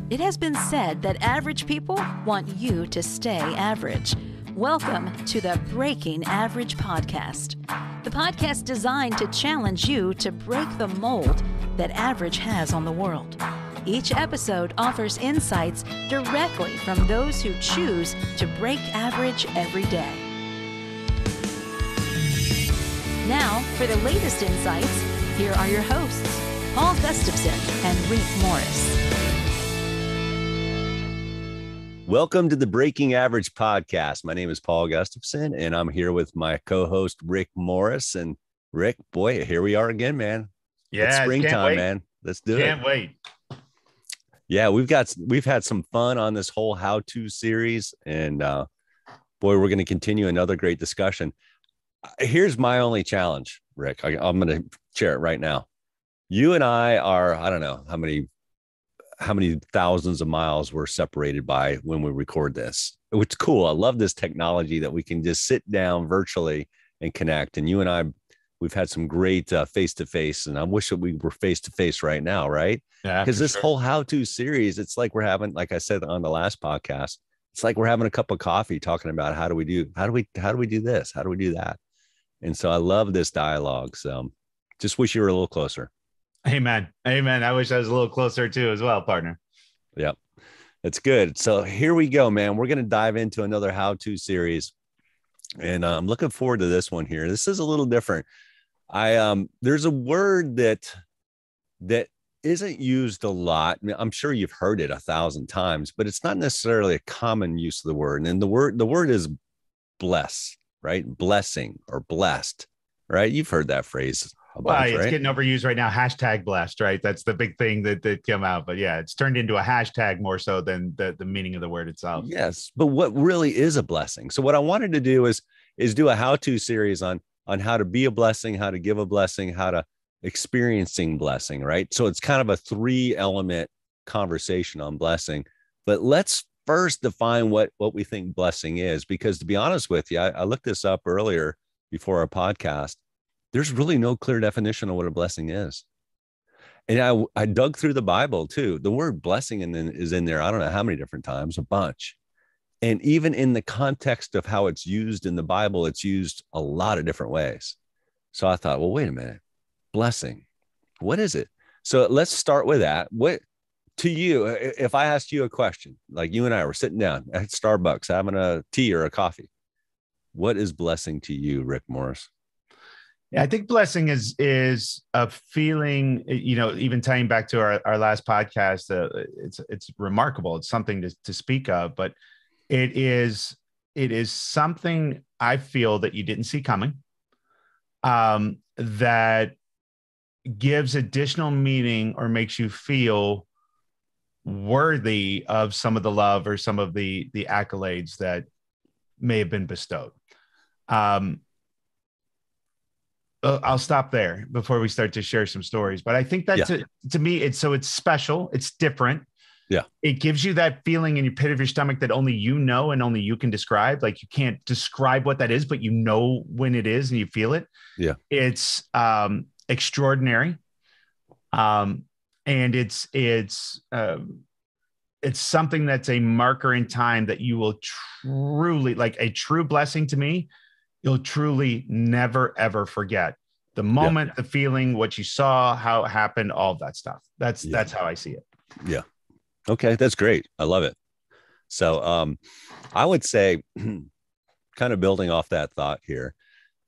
It has been said that average people want you to stay average. Welcome to the Breaking Average podcast, the podcast designed to challenge you to break the mold that average has on the world. Each episode offers insights directly from those who choose to break average every day. Now, for the latest insights, here are your hosts, Paul Gustafson and Rick Morris. Welcome to the Breaking Average podcast. My name is Paul Gustafson, and I'm here with my co-host, Rick Morris. And Rick, boy, here we are again, man. Yeah, it's springtime, man. Let's do it. Can't wait. Yeah, we've had some fun on this whole how-to series, and boy, we're going to continue another great discussion. Here's my only challenge, Rick. I'm going to share it right now. You and I are, I don't know how many thousands of miles we're separated by when we record this. It's cool. I love this technology that we can just sit down virtually and connect. And you and I, we've had some great face-to-face, and I wish that we were face-to-face right now, right? Yeah, because this whole how-to series, it's like we're having, like I said on the last podcast, it's like we're having a cup of coffee talking about how do we do this? How do we do that? And so I love this dialogue. So just wish you were a little closer. Amen. Amen. I wish I was a little closer too as well, partner. Yep. That's good. So here we go, man. We're going to dive into another how-to series. And I'm looking forward to this one here. This is a little different. There's a word that isn't used a lot. I mean, I'm sure you've heard it 1,000 times, but it's not necessarily a common use of the word. And the word is bless, right? Blessing or blessed, right? You've heard that phrase. It's getting overused right now. Hashtag blessed, right? That's the big thing that came out. But yeah, it's turned into a hashtag more so than the meaning of the word itself. Yes. But what really is a blessing? So what I wanted to do is do a how-to series on how to be a blessing, how to give a blessing, how to experiencing blessing, right? So it's kind of a 3-element conversation on blessing. But let's first define what we think blessing is, because to be honest with you, I looked this up earlier before our podcast. There's really no clear definition of what a blessing is. And I dug through the Bible too. The word blessing is in there. I don't know how many different times, a bunch. And even in the context of how it's used in the Bible, it's used a lot of different ways. So I thought, well, wait a minute, blessing, what is it? So let's start with that. What to you, if I asked you a question, like you and I were sitting down at Starbucks, having a tea or a coffee, what is blessing to you, Rick Morris? Yeah, I think blessing is a feeling, even tying back to our last podcast, it's remarkable. It's something to speak of, but it is something I feel that you didn't see coming, that gives additional meaning or makes you feel worthy of some of the love or some of the accolades that may have been bestowed. I'll stop there before we start to share some stories. But I think that to me, it's special. It's different. Yeah. It gives you that feeling in your pit of your stomach that only you know and only you can describe. Like you can't describe what that is, but you know when it is and you feel it. Yeah. It's extraordinary. And it's something that's a marker in time that you will truly, like a true blessing to me, you'll truly never, ever forget the moment, the feeling, what you saw, how it happened, all of that stuff. That's how I see it. Yeah. Okay. That's great. I love it. So I would say kind of building off that thought here,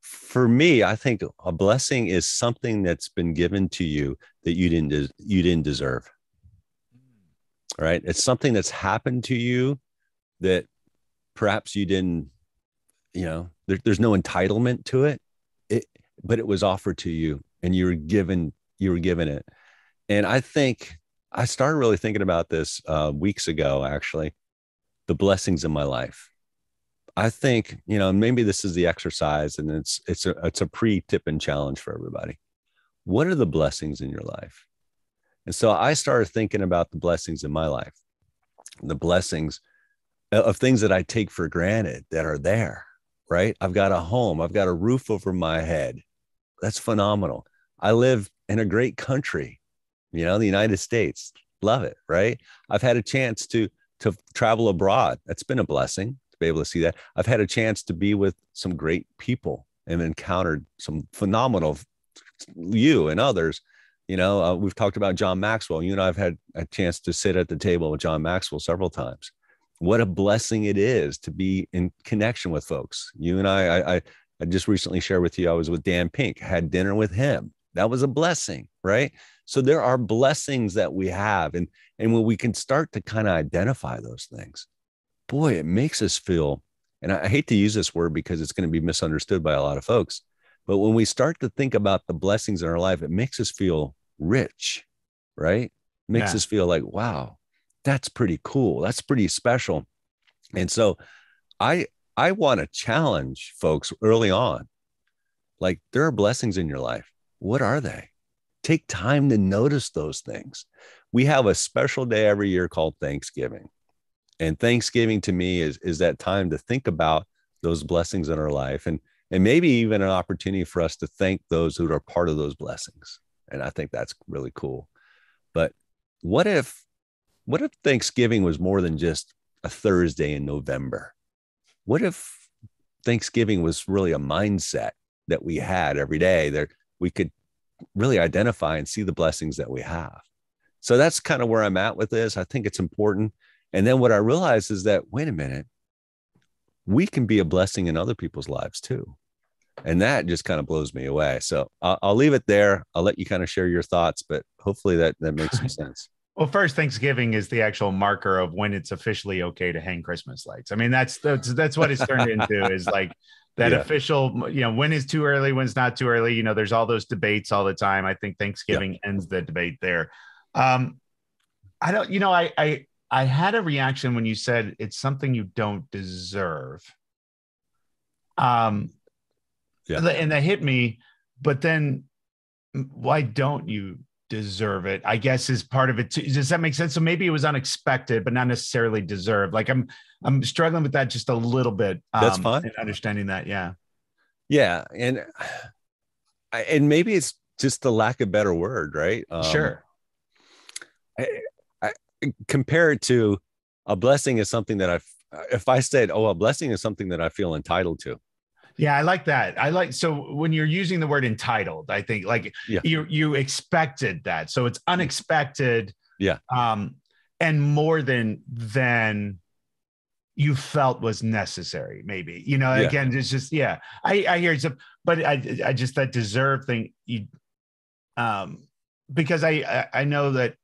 for me, I think a blessing is something that's been given to you that you didn't deserve. Right. It's something that's happened to you that perhaps you didn't, there's no entitlement to it, but it was offered to you and you were given it. And I think I started really thinking about this weeks ago, actually, the blessings in my life. I think, maybe this is the exercise, and it's a pre-tip and challenge for everybody. What are the blessings in your life? And so I started thinking about the blessings in my life, the blessings of things that I take for granted that are there, right? I've got a home. I've got a roof over my head. That's phenomenal. I live in a great country, the United States. Love it. Right. I've had a chance to travel abroad. That's been a blessing to be able to see that. I've had a chance to be with some great people and encountered some phenomenal, you and others. We've talked about John Maxwell. You and I've had a chance to sit at the table with John Maxwell several times. What a blessing it is to be in connection with folks. You and I just recently shared with you, I was with Dan Pink, had dinner with him. That was a blessing, right? So there are blessings that we have. And when we can start to kind of identify those things, boy, it makes us feel, and I hate to use this word because it's going to be misunderstood by a lot of folks, but when we start to think about the blessings in our life, it makes us feel rich, right? It makes us feel like, wow, that's pretty cool. That's pretty special. And so I want to challenge folks early on. Like, there are blessings in your life. What are they? Take time to notice those things. We have a special day every year called Thanksgiving. And Thanksgiving to me is that time to think about those blessings in our life, and maybe even an opportunity for us to thank those who are part of those blessings. And I think that's really cool. But what if Thanksgiving was more than just a Thursday in November? What if Thanksgiving was really a mindset that we had every day that we could really identify and see the blessings that we have? So that's kind of where I'm at with this. I think it's important. And then what I realized is that, wait a minute, we can be a blessing in other people's lives too. And that just kind of blows me away. So I'll leave it there. I'll let you kind of share your thoughts, but hopefully that makes some sense. Well, first, Thanksgiving is the actual marker of when it's officially okay to hang Christmas lights. I mean, that's what it's turned into, is like that official, when is too early, when's not too early. There's all those debates all the time. I think Thanksgiving ends the debate there. I had a reaction when you said it's something you don't deserve. And that hit me, but then why don't you deserve it, I guess, is part of it too. Does that make sense? So maybe it was unexpected, but not necessarily deserved. Like I'm struggling with that just a little bit. That's fine. And understanding that. Yeah. And maybe it's just the lack of better word, right? Sure. I compare it to a blessing is something that if I said, a blessing is something that I feel entitled to. Yeah, I like that. So when you're using the word entitled, I think like you expected that. So it's unexpected. Yeah. And more than you felt was necessary, maybe. Again, it's just, I hear it. But I just, that deserve thing, because I know that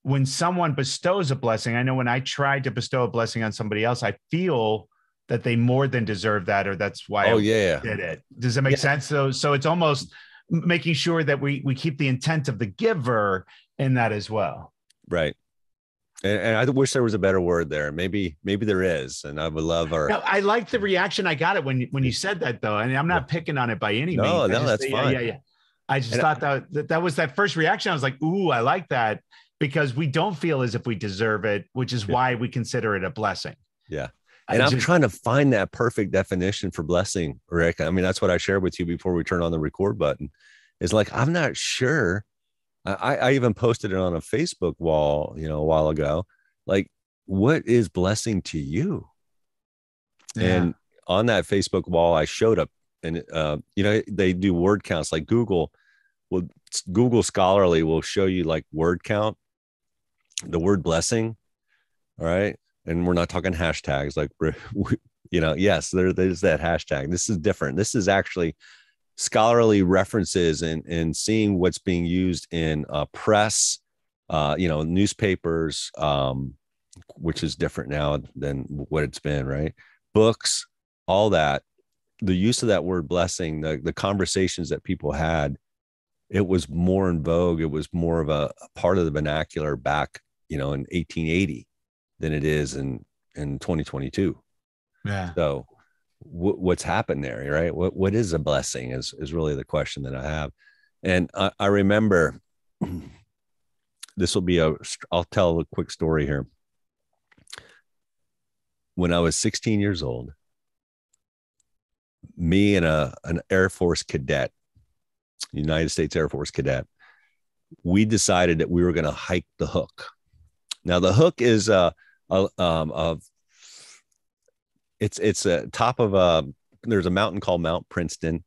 when someone bestows a blessing, I know when I tried to bestow a blessing on somebody else, I feel that they more than deserve that, or that's why I did it. Does that make sense? So it's almost making sure that we keep the intent of the giver in that as well. Right. And I wish there was a better word there. Maybe there is. And I would love I like the reaction I got it when you said that, though. And I'm not picking on it by any means. No, that's fine. Yeah. I just thought that was that first reaction. I was like, ooh, I like that, because we don't feel as if we deserve it, which is why we consider it a blessing. Yeah. And I'm trying to find that perfect definition for blessing, Rick. I mean, that's what I shared with you before we turned on the record button. It's like, I'm not sure. I even posted it on a Facebook wall, a while ago. Like, what is blessing to you? Yeah. And on that Facebook wall, I showed up, and they do word counts. Like Google Scholarly will show you like word count, the word blessing. All right. And we're not talking hashtags like, yes, there's that hashtag. This is different. This is actually scholarly references and seeing what's being used in press, newspapers, which is different now than what it's been, right? Books, all that. The use of that word blessing, the conversations that people had, it was more in vogue. It was more of a part of the vernacular back, in 1880 than it is in 2022. Yeah. So what's happened there, right? What is a blessing is really the question that I have. And I remember I'll tell a quick story here. When I was 16 years old, me and an Air Force cadet, United States Air Force cadet, we decided that we were going to hike the Hook. Now the Hook is it's a top of there's a mountain called Mount Princeton,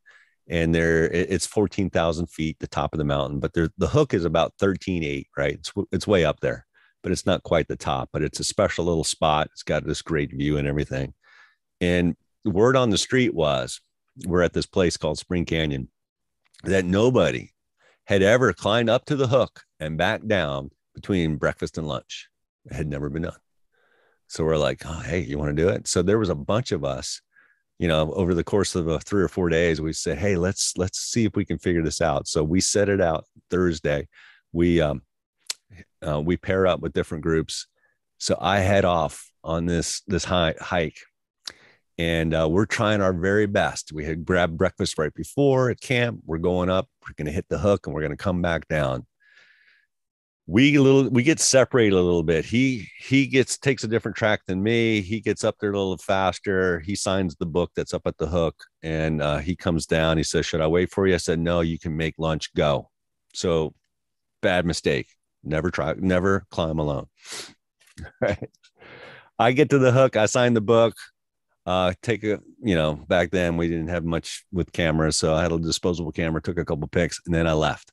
and it's 14,000 feet, the top of the mountain. But the Hook is about 13.8, right? It's way up there, but it's not quite the top. But it's a special little spot. It's got this great view and everything. And the word on the street was, we're at this place called Spring Canyon, that nobody had ever climbed up to the Hook and back down between breakfast and lunch. It had never been done. So we're like, oh, hey, you want to do it? So there was a bunch of us, over the course of 3 or 4 days. We said, hey, let's see if we can figure this out. So we set it out Thursday. We pair up with different groups. So I head off on this hike, and we're trying our very best. We had grabbed breakfast right before at camp. We're going up. We're going to hit the Hook, and we're going to come back down. We get separated a little bit. He takes a different track than me. He gets up there a little faster. He signs the book that's up at the Hook, and he comes down. He says, should I wait for you? I said, no, you can make lunch, go. So bad mistake. Never climb alone. Right. I get to the Hook. I sign the book. Back then we didn't have much with cameras. So I had a disposable camera, took a couple pics, and then I left.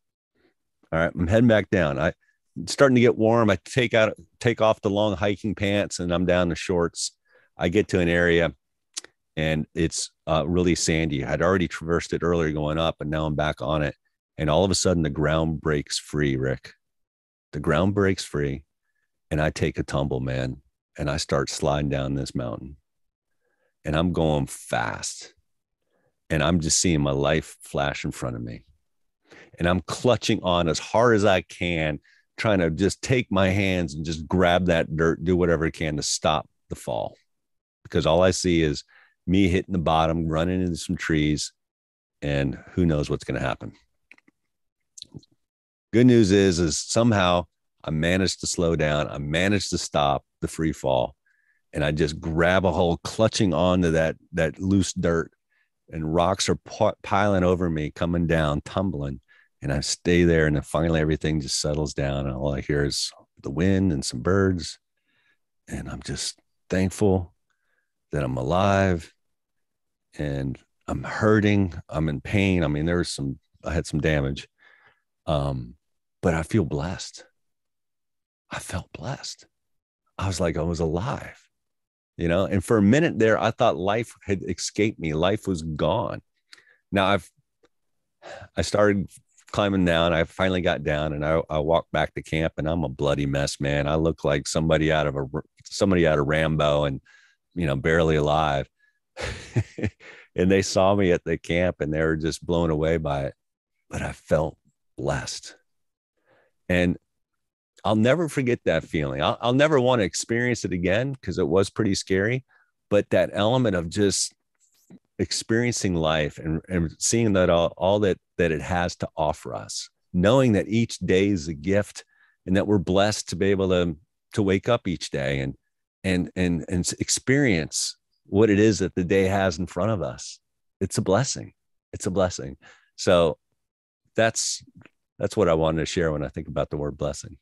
All right. I'm heading back down. It's starting to get warm. I take off the long hiking pants, and I'm down the shorts. I get to an area, and it's really sandy. I'd already traversed it earlier going up, and now I'm back on it. And all of a sudden the ground breaks free, Rick. The ground breaks free, and I take a tumble, man. And I start sliding down this mountain, and I'm going fast, and I'm just seeing my life flash in front of me. And I'm clutching on as hard as I can, trying to just take my hands and just grab that dirt, do whatever I can to stop the fall. Because all I see is me hitting the bottom, running into some trees, and who knows what's going to happen. Good news is somehow I managed to slow down. I managed to stop the free fall. And I just grab a hold, clutching onto that loose dirt, and rocks are piling over me, coming down, tumbling. And I stay there, and then finally everything just settles down, and all I hear is the wind and some birds. And I'm just thankful that I'm alive, and I'm hurting. I'm in pain. I mean, I had some damage, but I feel blessed. I felt blessed. I was like, I was alive, and for a minute there, I thought life had escaped me. Life was gone. Now I started climbing down. I finally got down, and I walked back to camp, and I'm a bloody mess, man. I look like somebody out of Rambo, and barely alive. And they saw me at the camp, and they were just blown away by it. But I felt blessed, and I'll never forget that feeling. I'll never want to experience it again, because it was pretty scary. But that element of just experiencing life and seeing that all that it has to offer us, knowing that each day is a gift, and that we're blessed to be able to wake up each day and experience what it is that the day has in front of us. It's a blessing. It's a blessing. So that's what I wanted to share when I think about the word blessing.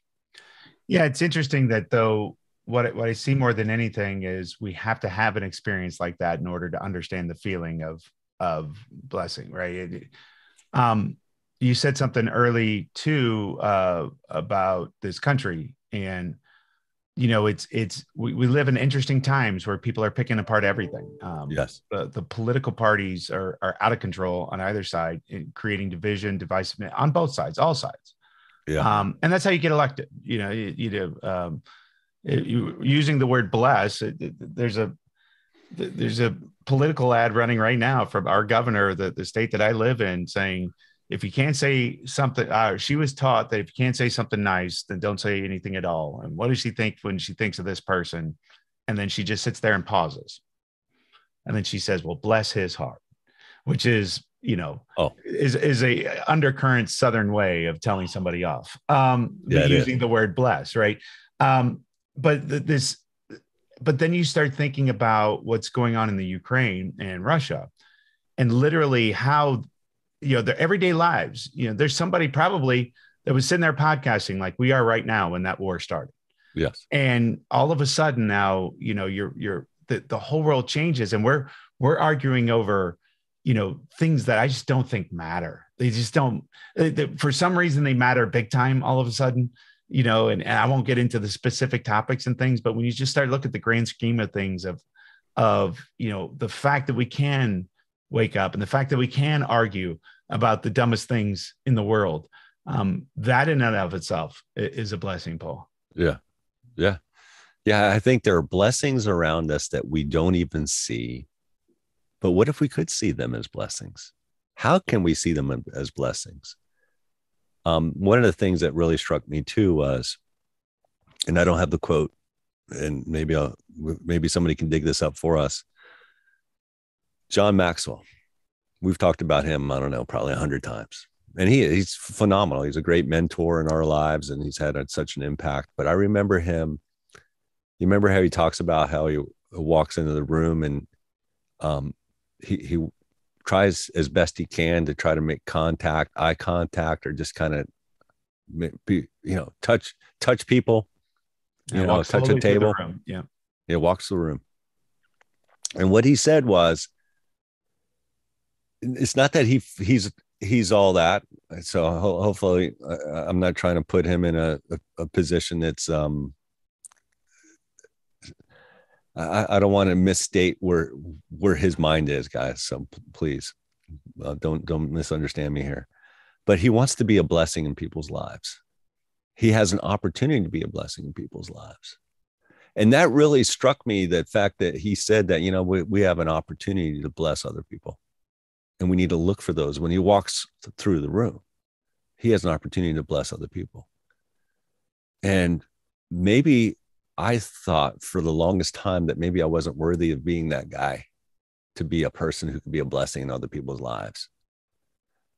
Yeah, it's interesting that, though, what I see more than anything is we have to have an experience like that in order to understand the feeling of blessing, right? You said something early too about this country, and we live in interesting times where people are picking apart everything. Yes, the political parties are out of control on either side, creating division, divisiveness on both sides, all sides. Yeah, and that's how you get elected. Using the word bless, there's a political ad running right now from our governor, the state that I live in, saying, if you can't say something, she was taught that if you can't say something nice, then don't say anything at all. And what does she think when she thinks of this person? And then she just sits there and pauses. And then she says, well, bless his heart, which is, is a undercurrent Southern way of telling somebody off, using the word bless. Right. But then you start thinking about what's going on in the Ukraine and Russia, and literally how, their everyday lives, there's somebody probably that was sitting there podcasting like we are right now when that war started. Yes. And all of a sudden now, the whole world changes, and we're arguing over, things that I just don't think matter. They just don't, for some reason they matter big time all of a sudden, and I won't get into the specific topics and things, but when you just start looking at the grand scheme of things of the fact that we can wake up and the fact that we can argue about the dumbest things in the world, that in and of itself is a blessing, Paul. Yeah. Yeah. Yeah. I think there are blessings around us that we don't even see. But what if we could see them as blessings? How can we see them as blessings? One of the things that really struck me too was, and I don't have the quote, and maybe somebody can dig this up for us. John Maxwell. We've talked about him, I don't know, probably 100 times. And he's phenomenal. He's a great mentor in our lives, and he's had such an impact. But I remember him. You remember how he talks about how he walks into the room and he tries as best he can to try to make eye contact, or just kind of be, touch people, touch a table. Yeah. He walks the room. And what he said was, it's not that he's all that. So hopefully I'm not trying to put him in a position that's, I don't want to misstate where his mind is, guys. So please don't misunderstand me here. But he wants to be a blessing in people's lives. He has an opportunity to be a blessing in people's lives. And that really struck me, the fact that he said that, we have an opportunity to bless other people. And we need to look for those. When he walks through the room, he has an opportunity to bless other people. And maybe I thought for the longest time that maybe I wasn't worthy of being that guy, to be a person who could be a blessing in other people's lives.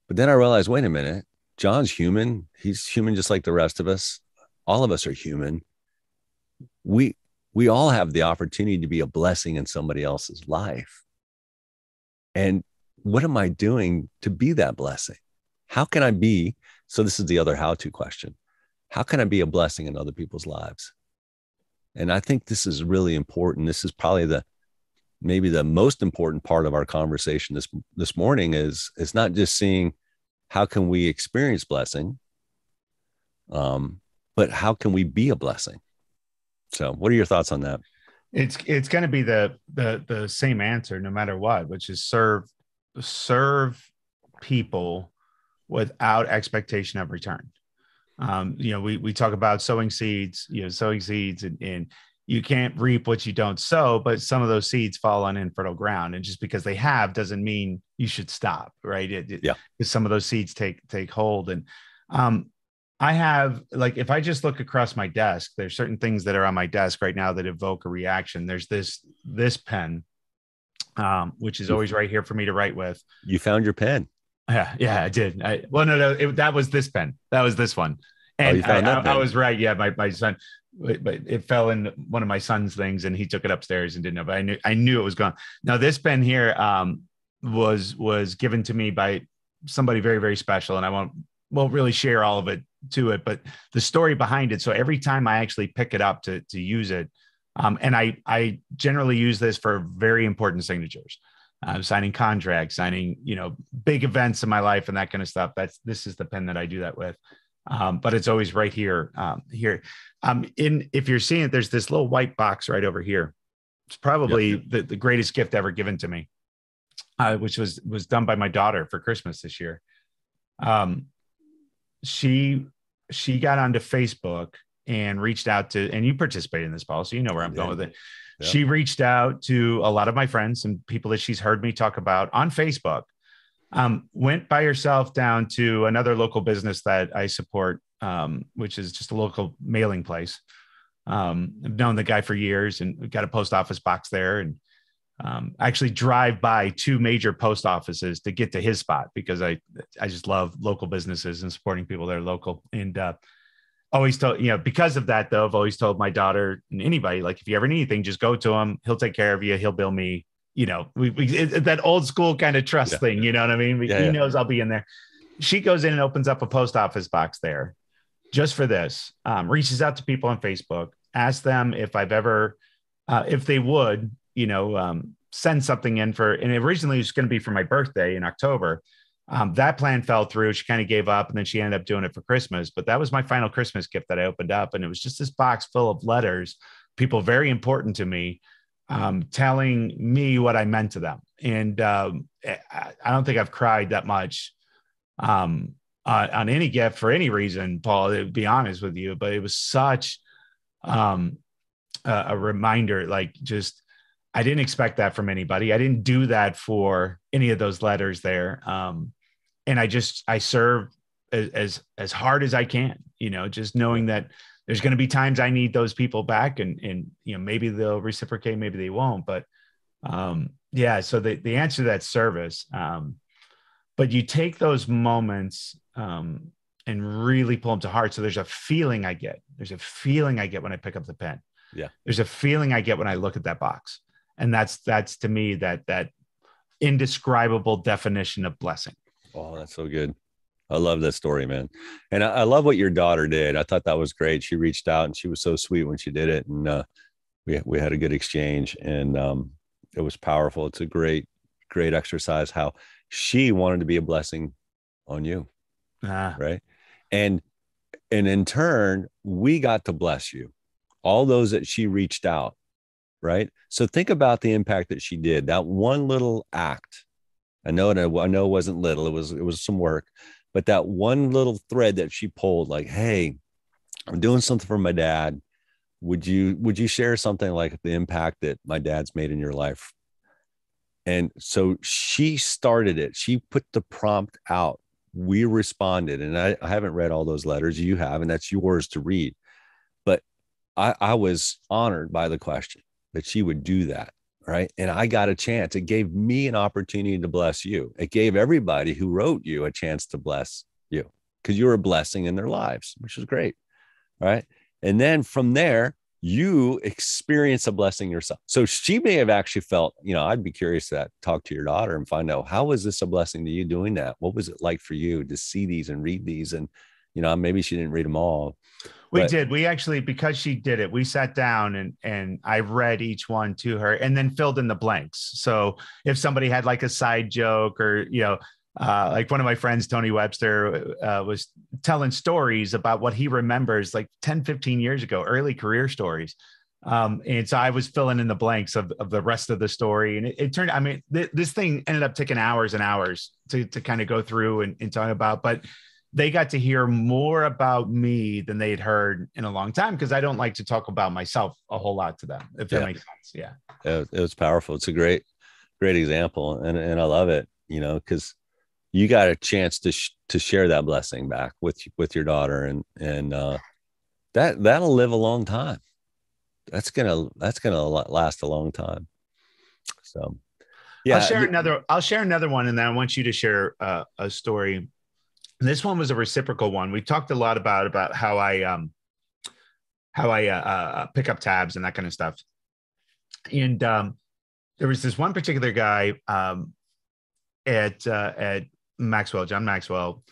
But then I realized, wait a minute, John's human. He's human just like the rest of us. All of us are human. We all have the opportunity to be a blessing in somebody else's life. And what am I doing to be that blessing? How can I be? So this is the other how-to question. How can I be a blessing in other people's lives? And I think this is really important. This is probably maybe the most important part of our conversation this morning is, it's not just seeing how can we experience blessing, but how can we be a blessing? So what are your thoughts on that? It's going to be the same answer no matter what, which is serve people without expectation of return. We talk about sowing seeds, and you can't reap what you don't sow, but some of those seeds fall on infertile ground. And just because they have doesn't mean you should stop, right? Because some of those seeds take hold. And I have, like, if I just look across my desk, there's certain things that are on my desk right now that evoke a reaction. There's this pen, which is always right here for me to write with. You found your pen. Yeah, I did. That was this pen. That was this one. And I was right. Yeah, my son, but it fell in one of my son's things, and he took it upstairs and didn't know. But I knew it was gone. Now this pen here was given to me by somebody very, very special, and I won't really share all of it to it, but the story behind it. So every time I actually pick it up to use it, and I generally use this for very important signatures. Signing contracts, signing, big events in my life and that kind of stuff. This is the pen that I do that with. But it's always right here. If you're seeing it, there's this little white box right over here. It's probably the greatest gift ever given to me, which was done by my daughter for Christmas this year. She got onto Facebook and reached out to, and you participated in this, Paul, so you know where I'm going with it. Yep. She reached out to a lot of my friends and people that she's heard me talk about on Facebook. Went by herself down to another local business that I support, which is just a local mailing place. I've known the guy for years, and we've got a post office box there, and actually drive by 2 major post offices to get to his spot, because I just love local businesses and supporting people that are local. And always told, because of that, though, I've always told my daughter and anybody, like, if you ever need anything, just go to him. He'll take care of you. He'll bill me. That old school kind of trust thing. You know what I mean? He knows I'll be in there. she goes in and opens up a post office box there just for this, reaches out to people on Facebook, asks them if I've ever, if they would, send something in for, and originally it was going to be for my birthday in October. That plan fell through. She kind of gave up, and then she ended up doing it for Christmas. But that was my final Christmas gift that I opened up. And it was just this box full of letters, people very important to me, telling me what I meant to them. And I don't think I've cried that much on any gift for any reason, Paul, to be honest with you. But it was such a reminder, like, just, I didn't expect that from anybody. I didn't do that for any of those letters there. And I serve as hard as I can, just knowing that there's going to be times I need those people back, and maybe they'll reciprocate, maybe they won't. But so the answer to that service, but you take those moments and really pull them to heart. So there's a feeling I get. There's a feeling I get when I pick up the pen. Yeah. There's a feeling I get when I look at that box. And that's to me that indescribable definition of blessing. Oh, that's so good. I love that story, man. And I love what your daughter did. I thought that was great. She reached out, and she was so sweet when she did it. And we had a good exchange, and it was powerful. It's a great exercise how she wanted to be a blessing on you. Right. And in turn, we got to bless you. All those that she reached out. Right. So think about the impact that she did. That one little act. I know it wasn't little. It was some work, but that one little thread that she pulled, like, hey, I'm doing something for my dad. Would you share something like the impact that my dad's made in your life? And so she started it. She put the prompt out. We responded. And I haven't read all those letters. You have, and that's yours to read. But I was honored by the question that she would do that. Right. And I got a chance. It gave me an opportunity to bless you. It gave everybody who wrote you a chance to bless you, because you were a blessing in their lives, which was great. Right. And then from there, you experience a blessing yourself. So she may have actually felt, I'd be curious to talk to your daughter and find out, how was this a blessing to you doing that? What was it like for you to see these and read these? And, maybe she didn't read them all. We did. We actually, because she did it, we sat down and I read each one to her and then filled in the blanks. So if somebody had like a side joke, or, like one of my friends, Tony Webster, was telling stories about what he remembers like 10, 15 years ago, early career stories. And so I was filling in the blanks of the rest of the story. And it turned, this thing ended up taking hours and hours to kind of go through and talk about, but they got to hear more about me than they'd heard in a long time, because I don't like to talk about myself a whole lot to them, if that makes sense. Yeah. It was powerful. It's a great example. And I love it, because you got a chance to share that blessing back with your daughter, and that'll live a long time. That's gonna last a long time. So yeah, I'll share another one, and then I want you to share a story. This one was a reciprocal one. We talked a lot about how I pick up tabs and that kind of stuff. And there was this one particular guy at Maxwell, John Maxwell.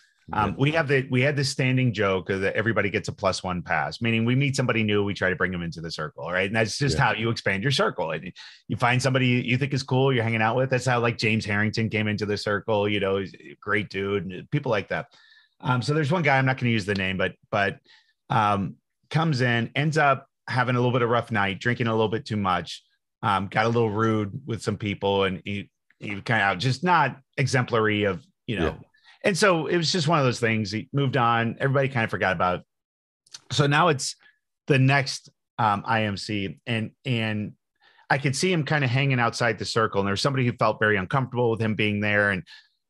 We had this standing joke that everybody gets a +1 pass, meaning we meet somebody new, we try to bring them into the circle, right? And that's just how you expand your circle. And you find somebody you think is cool, you're hanging out with. That's how like James Harrington came into the circle. He's a great dude, and people like that. So there's one guy, I'm not going to use the name, but comes in, ends up having a little bit of rough night, drinking a little bit too much, got a little rude with some people, and he kind of just not exemplary of, And so it was just one of those things. He moved on. Everybody kind of forgot about it. So now it's the next IMC, and I could see him kind of hanging outside the circle. And there was somebody who felt very uncomfortable with him being there. And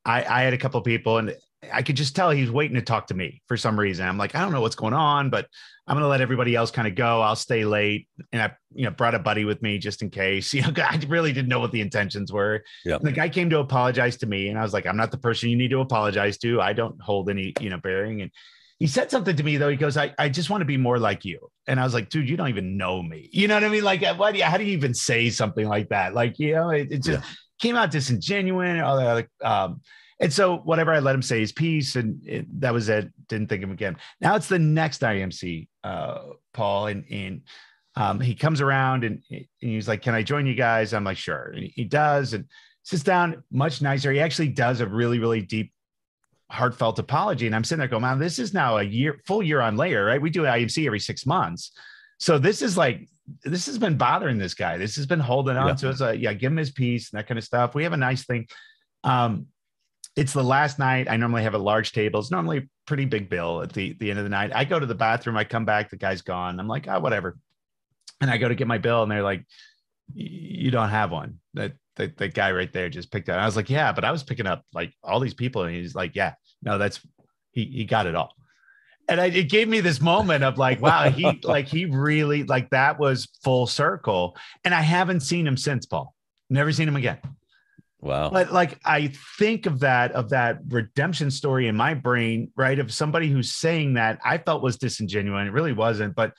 I had a couple of people, and I could just tell he was waiting to talk to me for some reason. I'm like, I don't know what's going on, but I'm going to let everybody else kind of go. I'll stay late. And I, brought a buddy with me just in case. I really didn't know what the intentions were. Yeah. And the guy came to apologize to me, and I was like, I'm not the person you need to apologize to. I don't hold any, bearing. And he said something to me though. He goes, I just want to be more like you. And I was like, dude, you don't even know me. You know what I mean? Like, how do you even say something like that? Like, it just came out disingenuous. And so whatever, I let him say his piece, and that was it. Didn't think of him again. Now it's the next IMC, Paul, and he comes around and he's like, "Can I join you guys?" I'm like, "Sure." And he does, and sits down, much nicer. He actually does a really, really deep, heartfelt apology. And I'm sitting there going, "Man, this is now full year on later, right? We do IMC every 6 months. So this is like, this has been bothering this guy. This has been holding on to us. Give him his piece and that kind of stuff. We have a nice thing. It's the last night. I normally have a large table. It's normally a pretty big bill at the end of the night. I go to the bathroom. I come back. The guy's gone. I'm like, oh, whatever. And I go to get my bill, and they're like, "You don't have one." That guy right there just picked up. I was like, "Yeah, but I was picking up like all these people." And he's like, "Yeah, no, that's he got it all." And it gave me this moment of like, wow, he really, like, that was full circle. And I haven't seen him since, Paul. Never seen him again. Wow. But like, I think of that redemption story in my brain, right? Of somebody who's saying that I felt was disingenuous. It really wasn't, but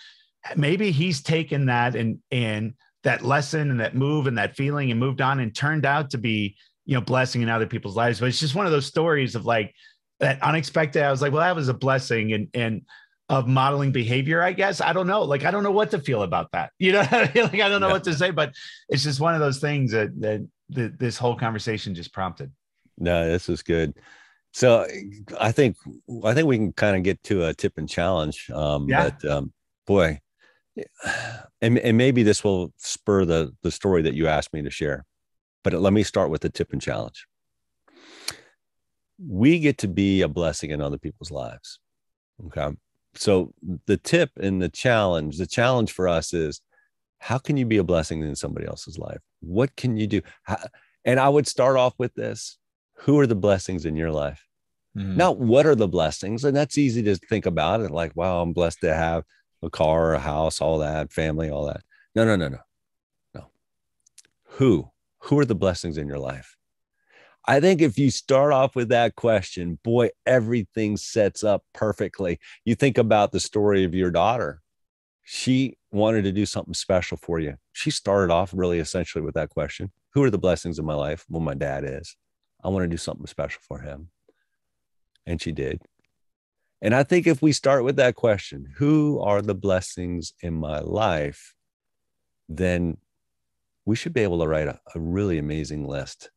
maybe he's taken that and that lesson and that move and that feeling and moved on and turned out to be, blessing in other people's lives. But it's just one of those stories of like that unexpected. I was like, well, that was a blessing and of modeling behavior, I guess. I don't know. Like, I don't know what to feel about that. Like, I don't know what to say, but it's just one of those things that this whole conversation just prompted. No, this is good. So I think we can kind of get to a tip and challenge. But boy, and maybe this will spur the story that you asked me to share. But let me start with the tip and challenge. We get to be a blessing in other people's lives. Okay. So the tip and the challenge for us is, how can you be a blessing in somebody else's life? What can you do? And I would start off with this. Who are the blessings in your life? Mm-hmm. Not what are the blessings? And that's easy to think about it. Like, wow, I'm blessed to have a car, a house, all that, family, all that. No. Who are the blessings in your life? I think if you start off with that question, boy, everything sets up perfectly. You think about the story of your daughter. She wanted to do something special for you. She started off really essentially with that question. Who are the blessings in my life? Well, my dad is. I want to do something special for him. And she did. And I think if we start with that question, who are the blessings in my life, then we should be able to write a really amazing list.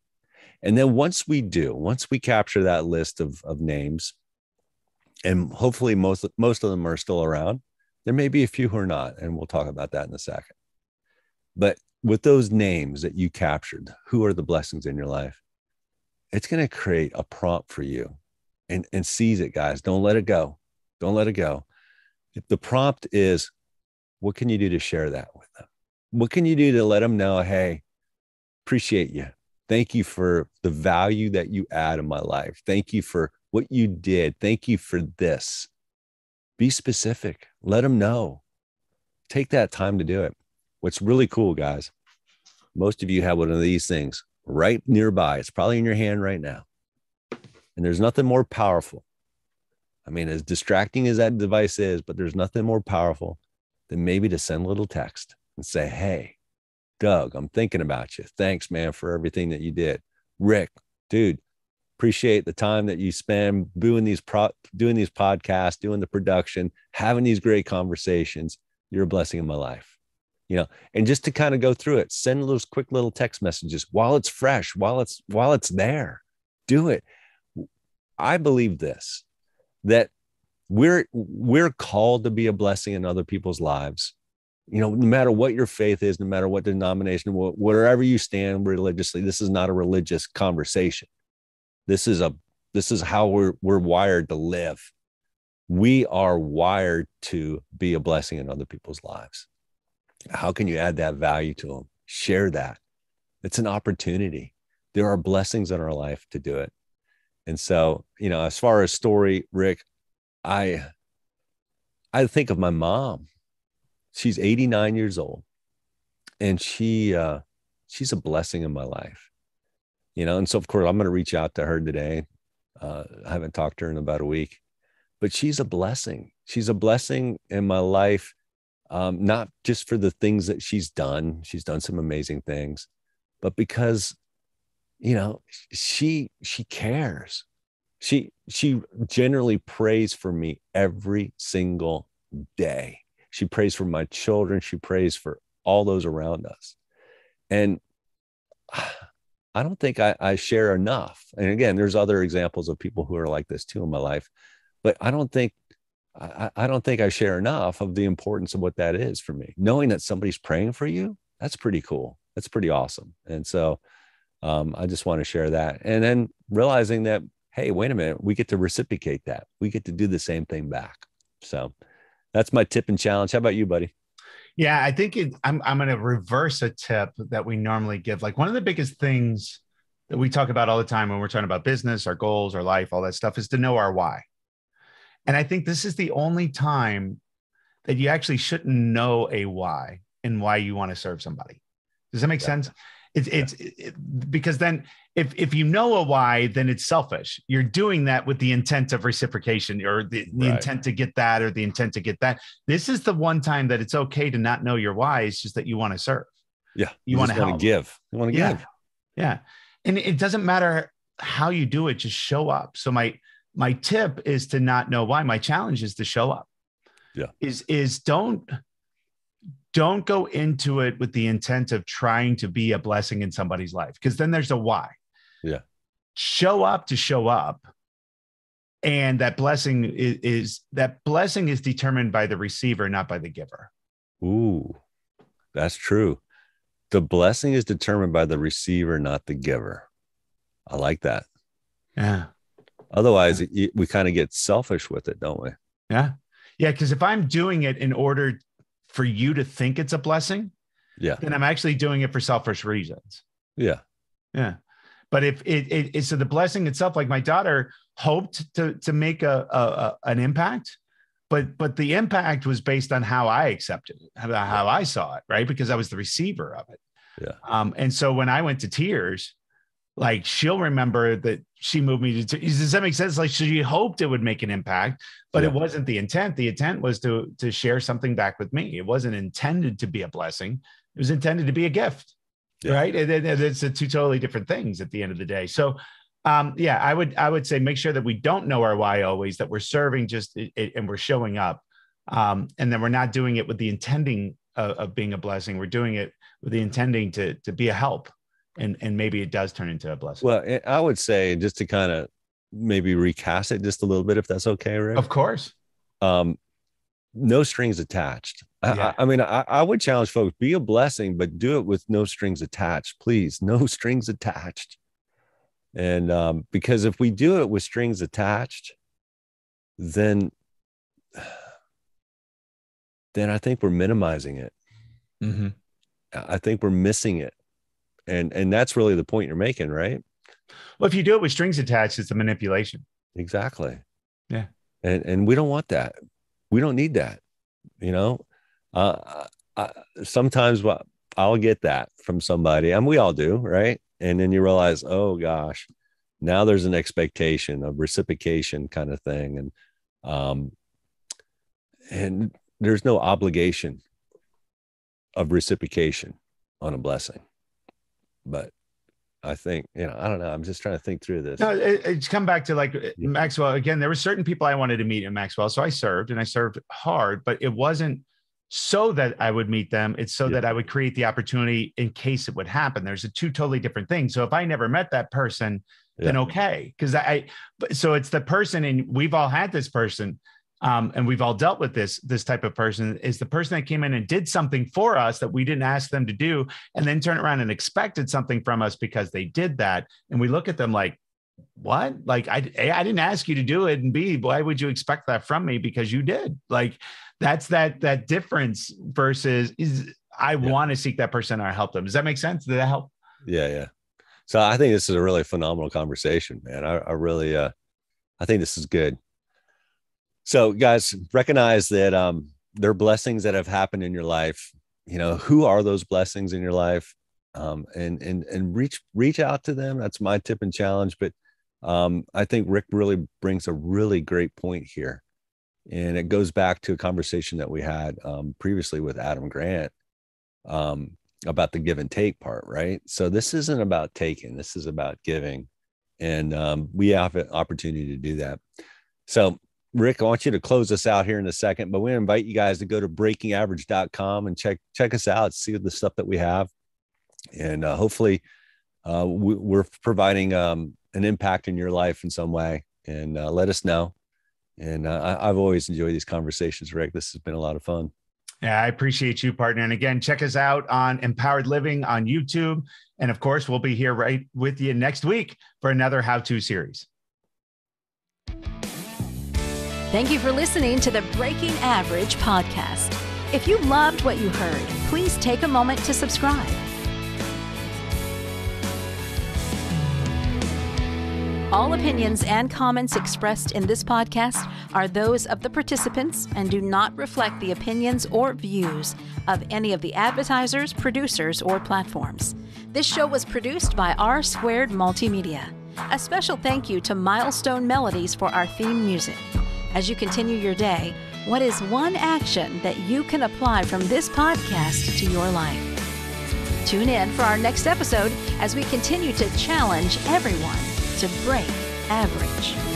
And then once we capture that list of names, and hopefully most of them are still around, there may be a few who are not, and we'll talk about that in a second. But with those names that you captured, who are the blessings in your life? It's going to create a prompt for you. And seize it, guys. Don't let it go. Don't let it go. If the prompt is, what can you do to share that with them? What can you do to let them know, hey, appreciate you. Thank you for the value that you add in my life. Thank you for what you did. Thank you for this. Be specific. Let them know. Take that time to do it. What's really cool, guys, most of you have one of these things right nearby. It's probably in your hand right now. And there's nothing more powerful. I mean, as distracting as that device is, but there's nothing more powerful than maybe to send a little text and say, hey, Doug, I'm thinking about you. Thanks, man, for everything that you did. Rick, dude, appreciate the time that you spend doing these podcasts, doing the production, having these great conversations. You're a blessing in my life. And just to kind of go through it, send those quick little text messages while it's fresh, while it's there. Do it. I believe this, that we're called to be a blessing in other people's lives. No matter what your faith is, no matter what denomination, wherever you stand religiously, this is not a religious conversation. This is how we're wired to live. We are wired to be a blessing in other people's lives. How can you add that value to them? Share that. It's an opportunity. There are blessings in our life to do it. And so, as far as story, Rick, I think of my mom. She's 89 years old, and she's a blessing in my life, And so, of course, I'm going to reach out to her today. I haven't talked to her in about a week, but she's a blessing. She's a blessing in my life, not just for the things that she's done. She's done some amazing things, but because she cares. She generally prays for me every single day. She prays for my children. She prays for all those around us. And I don't think I share enough. And again, there's other examples of people who are like this too in my life, but I don't think I share enough of the importance of what that is for me. Knowing that somebody's praying for you, that's pretty cool. That's pretty awesome. And so I just want to share that. And then realizing that, hey, wait a minute, we get to reciprocate that. We get to do the same thing back. So that's my tip and challenge. How about you, buddy? Yeah, I think I'm going to reverse a tip that we normally give. Like one of the biggest things that we talk about all the time when we're talking about business, our goals, our life, all that stuff is to know our why. And I think this is the only time that you actually shouldn't know a why and why you want to serve somebody. Does that make sense? Because then if you know a why, then it's selfish. You're doing that with the intent of reciprocation or the intent to get that or the intent to get that. This is the one time that it's okay to not know your why. It's just that you want to serve. Yeah. You want to help. Give. You want to give. Yeah. And it doesn't matter how you do it, just show up. So my tip is to not know why. My challenge is to show up. Yeah. Is don't go into it with the intent of trying to be a blessing in somebody's life, because then there's a why. Yeah. Show up to show up. And that blessing is determined by the receiver, not by the giver. Ooh, that's true. The blessing is determined by the receiver, not the giver. I like that. Yeah. Otherwise, we kind of get selfish with it, don't we? Yeah. Yeah. Because if I'm doing it in order for you to think it's a blessing, then I'm actually doing it for selfish reasons. Yeah. Yeah. But if it's so the blessing itself, like my daughter hoped to make an impact, but the impact was based on how I accepted it, how I saw it, right? Because I was the receiver of it. Yeah. And so when I went to tears, like she'll remember that she moved me to tears. Does that make sense? Like she hoped it would make an impact, but it wasn't the intent. The intent was to share something back with me. It wasn't intended to be a blessing. It was intended to be a gift. Yeah. Right. And it's two totally different things at the end of the day. So, I would say make sure that we don't know our why always, that we're serving and we're showing up. And then we're not doing it with the intending of being a blessing. We're doing it with the intending to be a help. And maybe it does turn into a blessing. Well, I would say, just to kind of maybe recast it just a little bit, if that's okay, Rick. Of course. No strings attached. Yeah. I mean, I would challenge folks, be a blessing, but do it with no strings attached, please. No strings attached. And because if we do it with strings attached, then I think we're minimizing it. Mm-hmm. I think we're missing it. And that's really the point you're making, right? Well, if you do it with strings attached, it's a manipulation. Exactly. Yeah. And we don't want that. We don't need that. Sometimes I'll get that from somebody, and we all do, right? And then you realize, oh gosh, now there's an expectation of reciprocation kind of thing. And there's no obligation of reciprocation on a blessing. But I think, I don't know. I'm just trying to think through this. No, it's come back to Maxwell. Again, there were certain people I wanted to meet in Maxwell. So I served hard, but it wasn't so that I would meet them. It's so that I would create the opportunity in case it would happen. There's two totally different things. So if I never met that person, then okay. Because so it's the person, and we've all had this person. And we've all dealt with this type of person, is the person that came in and did something for us that we didn't ask them to do, and then turn around and expected something from us because they did that. And we look at them like, what? Like, I didn't ask you to do it. And B, why would you expect that from me? Because you did. Like, that's that difference versus I want to seek that person or help them. Does that make sense? Did that help? Yeah. Yeah. So I think this is a really phenomenal conversation, man. I really, I think this is good. So guys, recognize that there are blessings that have happened in your life. Who are those blessings in your life? And reach out to them. That's my tip and challenge. But I think Rick really brings a really great point here. And it goes back to a conversation that we had previously with Adam Grant. about the give and take part, right? So this isn't about taking, this is about giving. And we have an opportunity to do that. So Rick, I want you to close us out here in a second, but we invite you guys to go to breakingaverage.com and check us out, see the stuff that we have. And hopefully we're providing an impact in your life in some way, and let us know. And I've always enjoyed these conversations, Rick. This has been a lot of fun. Yeah, I appreciate you, partner. And again, check us out on Empowered Living on YouTube. And of course, we'll be here right with you next week for another how-to series. Thank you for listening to the Breaking Average podcast. If you loved what you heard, please take a moment to subscribe. All opinions and comments expressed in this podcast are those of the participants and do not reflect the opinions or views of any of the advertisers, producers, or platforms. This show was produced by R2 Multimedia. A special thank you to Milestone Melodies for our theme music. As you continue your day, what is one action that you can apply from this podcast to your life? Tune in for our next episode as we continue to challenge everyone to break average.